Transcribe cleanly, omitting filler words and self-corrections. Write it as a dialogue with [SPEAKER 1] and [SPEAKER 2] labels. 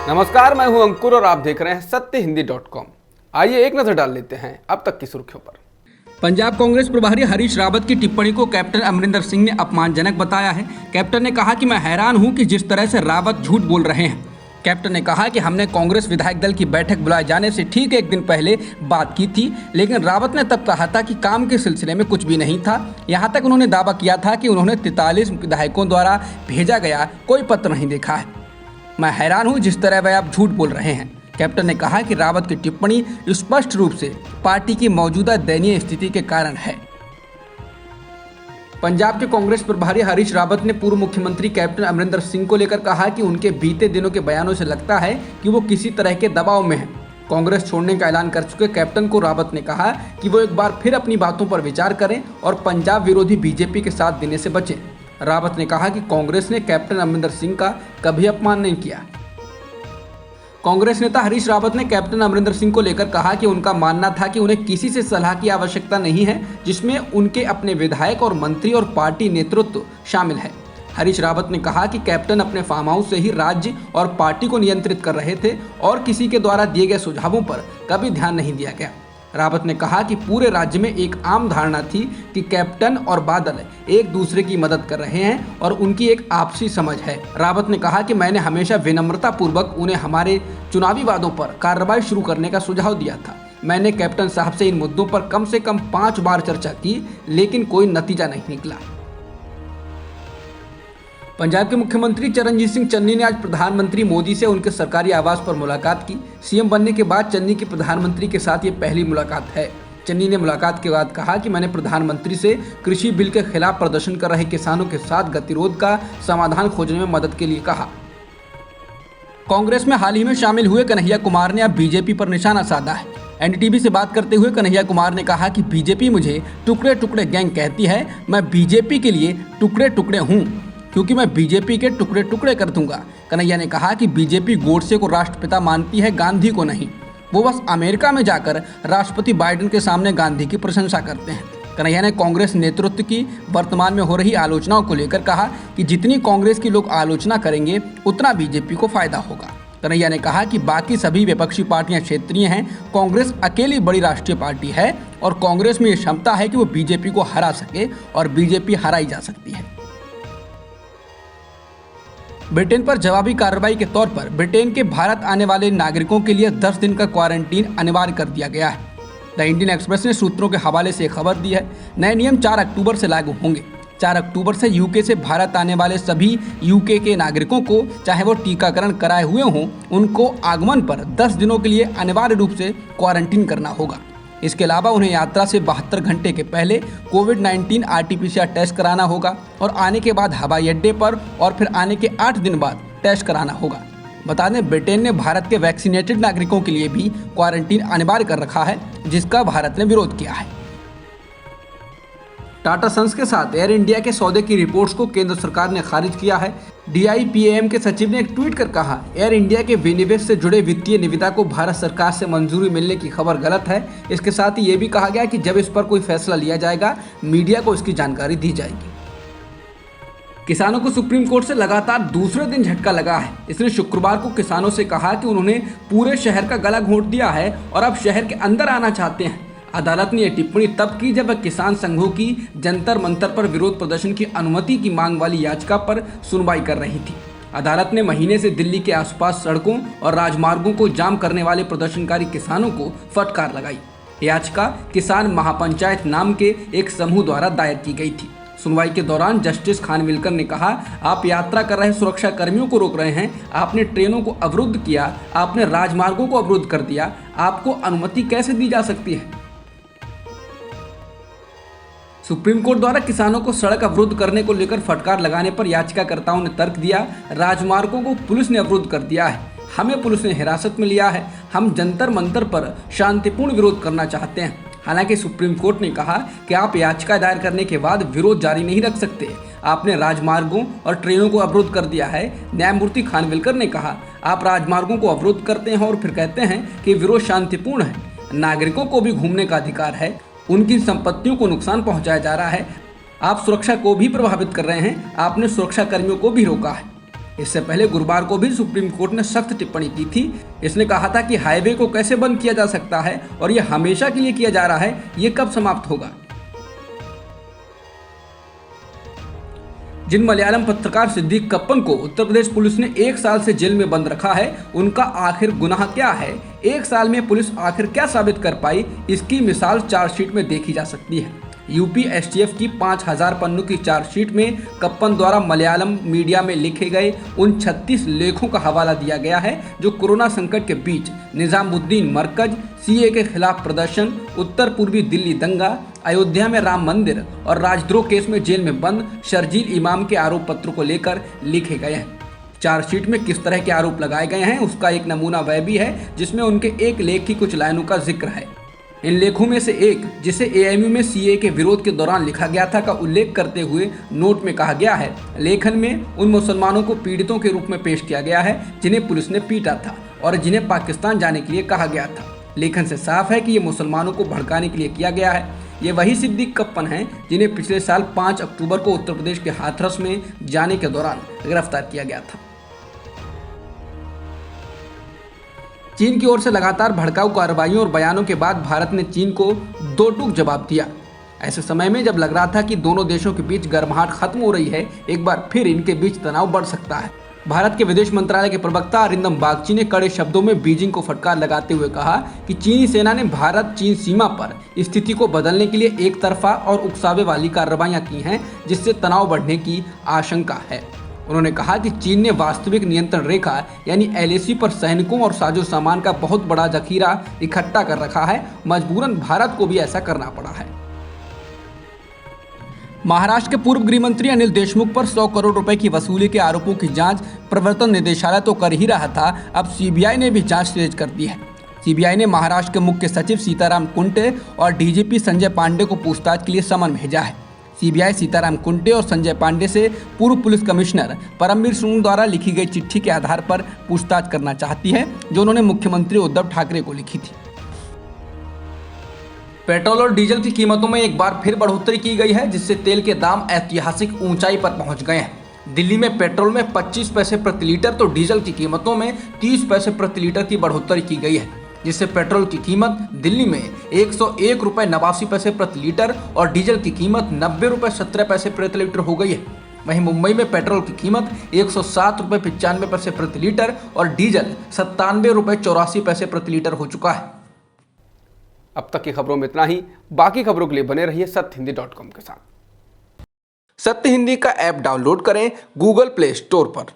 [SPEAKER 1] नमस्कार, मैं हूं अंकुर और आप देख रहे हैं सत्यहिंदी.com। आइए एक नजर डाल लेते हैं अब तक की सुर्खियों पर।
[SPEAKER 2] पंजाब कांग्रेस प्रभारी हरीश रावत की टिप्पणी को कैप्टन अमरिंदर सिंह ने अपमानजनक बताया है। कैप्टन ने कहा कि मैं हैरान हूं कि जिस तरह से रावत झूठ बोल रहे हैं। कैप्टन ने कहा कि हमने कांग्रेस विधायक दल की बैठक बुलाए जाने से ठीक एक दिन पहले बात की थी, लेकिन रावत ने तब कहा था कि काम के सिलसिले में कुछ भी नहीं था। यहां तक उन्होंने दावा किया था कि उन्होंने 43 विधायकों द्वारा भेजा गया कोई पत्र नहीं देखा है। मैं हैरान हूं जिस तरह वह आप झूठ बोल रहे हैं। कैप्टन ने कहा कि रावत की टिप्पणी स्पष्ट रूप से पार्टी की मौजूदा दयनीय स्थिति के कारण है। पंजाब के कांग्रेस प्रभारी हरीश रावत ने पूर्व मुख्यमंत्री कैप्टन अमरिंदर सिंह को लेकर कहा कि उनके बीते दिनों के बयानों से लगता है कि वो किसी तरह के दबाव में हैं। कांग्रेस छोड़ने का ऐलान कर चुके कैप्टन को रावत ने कहा कि वो एक बार फिर अपनी बातों पर विचार करें और पंजाब विरोधी बीजेपी के साथ देने से बचें। रावत ने कहा कि कांग्रेस ने कैप्टन अमरिंदर सिंह का कभी अपमान नहीं किया। कांग्रेस नेता हरीश रावत ने कैप्टन अमरिंदर सिंह को लेकर कहा कि उनका मानना था कि उन्हें किसी से सलाह की आवश्यकता नहीं है, जिसमें उनके अपने विधायक और मंत्री और पार्टी नेतृत्व शामिल है। हरीश रावत ने कहा कि कैप्टन अपने फार्म हाउस से ही राज्य और पार्टी को नियंत्रित कर रहे थे और किसी के द्वारा दिए गए सुझावों पर कभी ध्यान नहीं दिया गया। रावत ने कहा कि पूरे राज्य में एक आम धारणा थी कि कैप्टन और बादल एक दूसरे की मदद कर रहे हैं और उनकी एक आपसी समझ है। रावत ने कहा कि मैंने हमेशा विनम्रता पूर्वक उन्हें हमारे चुनावी वादों पर कार्रवाई शुरू करने का सुझाव दिया था। मैंने कैप्टन साहब से इन मुद्दों पर कम से कम 5 बार चर्चा की, लेकिन कोई नतीजा नहीं निकला। पंजाब के मुख्यमंत्री चरणजीत सिंह चन्नी ने आज प्रधानमंत्री मोदी से उनके सरकारी आवास पर मुलाकात की। सीएम बनने के बाद चन्नी की प्रधानमंत्री के साथ ये पहली मुलाकात है। चन्नी ने मुलाकात के बाद कहा कि मैंने प्रधानमंत्री से कृषि बिल के खिलाफ प्रदर्शन कर रहे किसानों के साथ गतिरोध का समाधान खोजने में मदद के लिए कहा। कांग्रेस में हाल ही में शामिल हुए कन्हैया कुमार ने अब बीजेपी पर निशाना साधा है। एनडीटीवी से बात करते हुए कन्हैया कुमार ने कहा कि बीजेपी मुझे टुकड़े टुकड़े गैंग कहती है। मैं बीजेपी के लिए टुकड़े टुकड़े हूँ, क्योंकि मैं बीजेपी के टुकड़े टुकड़े कर दूंगा। कन्हैया ने कहा कि बीजेपी गोडसे को राष्ट्रपिता मानती है, गांधी को नहीं। वो बस अमेरिका में जाकर राष्ट्रपति बाइडेन के सामने गांधी की प्रशंसा करते हैं। कन्हैया ने कांग्रेस नेतृत्व की वर्तमान में हो रही आलोचनाओं को लेकर कहा कि जितनी कांग्रेस की लोग आलोचना करेंगे उतना बीजेपी को फायदा होगा। कन्हैया ने कहा कि बाकी सभी विपक्षी पार्टियां क्षेत्रीय हैं, कांग्रेस अकेली बड़ी राष्ट्रीय पार्टी है और कांग्रेस में ये क्षमता है कि वो बीजेपी को हरा सके और बीजेपी हराई जा सकती है। ब्रिटेन पर जवाबी कार्रवाई के तौर पर ब्रिटेन के भारत आने वाले नागरिकों के लिए 10 दिन का क्वारंटीन अनिवार्य कर दिया गया है। द इंडियन एक्सप्रेस ने सूत्रों के हवाले से खबर दी है। नए नियम 4 अक्टूबर से लागू होंगे। 4 अक्टूबर से यूके से भारत आने वाले सभी यूके के नागरिकों को, चाहे वो टीकाकरण कराए हुए हों, उनको आगमन पर 10 दिनों के लिए अनिवार्य रूप से क्वारंटीन करना होगा। इसके अलावा उन्हें यात्रा से 72 घंटे के पहले कोविड-19 आरटी-पीसीआर टेस्ट कराना होगा और आने के बाद हवाई अड्डे पर और फिर आने के 8 दिन बाद टेस्ट कराना होगा। बता दें, ब्रिटेन ने भारत के वैक्सीनेटेड नागरिकों के लिए भी क्वारंटीन अनिवार्य कर रखा है, जिसका भारत ने विरोध किया है। टाटा सन्स के साथ एयर इंडिया के सौदे की रिपोर्ट्स को केंद्र सरकार ने खारिज किया है। DIPAM के सचिव ने एक ट्वीट कर कहा, एयर इंडिया के विनिवेश से जुड़े वित्तीय निविदा को भारत सरकार से मंजूरी मिलने की खबर गलत है। इसके साथ ही ये भी कहा गया कि जब इस पर कोई फैसला लिया जाएगा, मीडिया को इसकी जानकारी दी जाएगी। किसानों को सुप्रीम कोर्ट से लगातार दूसरे दिन झटका लगा है। इसने शुक्रवार को किसानों से कहा कि उन्होंने पूरे शहर का गला घोंट दिया है और अब शहर के अंदर आना चाहते हैं। अदालत ने यह टिप्पणी तब की जब वह किसान संघों की जंतर मंतर पर विरोध प्रदर्शन की अनुमति की मांग वाली याचिका पर सुनवाई कर रही थी। अदालत ने महीने से दिल्ली के आसपास सड़कों और राजमार्गों को जाम करने वाले प्रदर्शनकारी किसानों को फटकार लगाई। याचिका किसान महापंचायत नाम के एक समूह द्वारा दायर की गई थी। सुनवाई के दौरान जस्टिस खानविलकर ने कहा, आप यात्रा कर रहे सुरक्षा कर्मियों को रोक रहे हैं, आपने ट्रेनों को अवरुद्ध किया, आपने राजमार्गों को अवरुद्ध कर दिया, आपको अनुमति कैसे दी जा सकती है? सुप्रीम कोर्ट द्वारा किसानों को सड़क अवरुद्ध करने को लेकर फटकार लगाने पर याचिकाकर्ताओं ने तर्क दिया, राजमार्गों को पुलिस ने अवरुद्ध कर दिया है, हमें पुलिस ने हिरासत में लिया है, हम जंतर मंतर पर शांतिपूर्ण विरोध करना चाहते हैं। हालांकि सुप्रीम कोर्ट ने कहा कि आप याचिका दायर करने के बाद विरोध जारी नहीं रख सकते, आपने राजमार्गों और ट्रेनों को अवरुद्ध कर दिया है। न्यायमूर्ति खानविलकर ने कहा, आप राजमार्गों को अवरुद्ध करते हैं और फिर कहते हैं कि विरोध शांतिपूर्ण है। नागरिकों को भी घूमने का अधिकार है, उनकी संपत्तियों को नुकसान पहुंचाया जा रहा है, आप सुरक्षा को भी प्रभावित कर रहे हैं, आपने सुरक्षा कर्मियों को भी रोका है। इससे पहले गुरुवार को भी सुप्रीम कोर्ट ने सख्त टिप्पणी की थी। इसने कहा था कि हाईवे को कैसे बंद किया जा सकता है और यह हमेशा के लिए किया जा रहा है, ये कब समाप्त होगा। जिन मलयालम पत्रकार सिद्दीक कप्पन को उत्तर प्रदेश पुलिस ने 1 साल से जेल में बंद रखा है, उनका आखिर गुनाह क्या है, 1 साल में पुलिस आखिर क्या साबित कर पाई, इसकी मिसाल चार्जशीट में देखी जा सकती है। यूपी एसटीएफ की 5000 पन्नों की चार्जशीट में कप्पन द्वारा मलयालम मीडिया में लिखे गए उन 36 लेखों का हवाला दिया गया है जो कोरोना संकट के बीच निजामुद्दीन मरकज, सीए के खिलाफ प्रदर्शन, उत्तर पूर्वी दिल्ली दंगा, अयोध्या में राम मंदिर और राजद्रोह केस में जेल में बंद शर्जील इमाम के आरोप पत्रों को लेकर लिखे गए हैं। चार्जशीट में किस तरह के आरोप लगाए गए हैं उसका एक नमूना वह भी है जिसमें उनके एक लेख की कुछ लाइनों का जिक्र है। इन लेखों में से एक, जिसे एएमयू में सीए के विरोध के दौरान लिखा गया था, का उल्लेख करते हुए नोट में कहा गया है, लेखन में उन मुसलमानों को पीड़ितों के रूप में पेश किया गया है जिन्हें पुलिस ने पीटा था और जिन्हें पाकिस्तान जाने के लिए कहा गया था। लेखन से साफ है कि ये मुसलमानों को भड़काने के लिए किया गया है। ये वही सिद्दीक कप्पन हैं जिन्हें पिछले साल 5 अक्टूबर को उत्तर प्रदेश के हाथरस में जाने के दौरान गिरफ्तार किया गया था। चीन की ओर से लगातार भड़काऊ कार्रवाइयों और बयानों के बाद भारत ने चीन को दो टूक जवाब दिया। ऐसे समय में जब लग रहा था कि दोनों देशों के बीच गर्माहट खत्म हो रही है, एक बार फिर इनके बीच तनाव बढ़ सकता है। भारत के विदेश मंत्रालय के प्रवक्ता अरिंदम बागची ने कड़े शब्दों में बीजिंग को फटकार लगाते हुए कहा कि चीनी सेना ने भारत चीन सीमा पर स्थिति को बदलने के लिए एक तरफा और उकसावे वाली कार्रवाइयां की हैं, जिससे तनाव बढ़ने की आशंका है। उन्होंने कहा कि चीन ने वास्तविक नियंत्रण रेखा यानी एलएसी पर सैनिकों और साजो सामान का बहुत बड़ा जखीरा इकट्ठा कर रखा है। मजबूरन भारत को भी ऐसा करना पड़ा है। महाराष्ट्र के पूर्व गृह मंत्री अनिल देशमुख पर 100 करोड़ रुपए की वसूली के आरोपों की जांच प्रवर्तन निदेशालय तो कर ही रहा था, अब सीबीआई ने भी जांच तेज कर दी है। सीबीआई ने महाराष्ट्र के मुख्य सचिव सीताराम कुंटे और डीजीपी संजय पांडे को पूछताछ के लिए समन भेजा है। सीबीआई सीताराम कुंटे और संजय पांडे से पूर्व पुलिस कमिश्नर परमवीर सिंह द्वारा लिखी गई चिट्ठी के आधार पर पूछताछ करना चाहती है, जो उन्होंने मुख्यमंत्री उद्धव ठाकरे को लिखी थी। पेट्रोल और डीजल की कीमतों में एक बार फिर बढ़ोतरी की गई है, जिससे तेल के दाम ऐतिहासिक ऊंचाई पर पहुंच गए हैं। दिल्ली में पेट्रोल में 25 पैसे प्रति लीटर तो डीजल की कीमतों में 30 पैसे प्रति लीटर की बढ़ोतरी की गई है, जिससे पेट्रोल की कीमत दिल्ली में 101 रुपये 89 पैसे प्रति लीटर और डीजल की कीमत 90 रुपये 17 पैसे प्रति लीटर हो गई है। वहीं मुंबई में पेट्रोल की कीमत 107 रुपये 95 पैसे प्रति लीटर और डीजल 97 रुपये 84 पैसे प्रति लीटर हो चुका है।
[SPEAKER 1] अब तक की खबरों में इतना ही। बाकी खबरों के लिए बने रहिए सत्यहिंदी.com के साथ।
[SPEAKER 2] सत्य हिंदी का ऐप डाउनलोड करें गूगल प्ले स्टोर पर।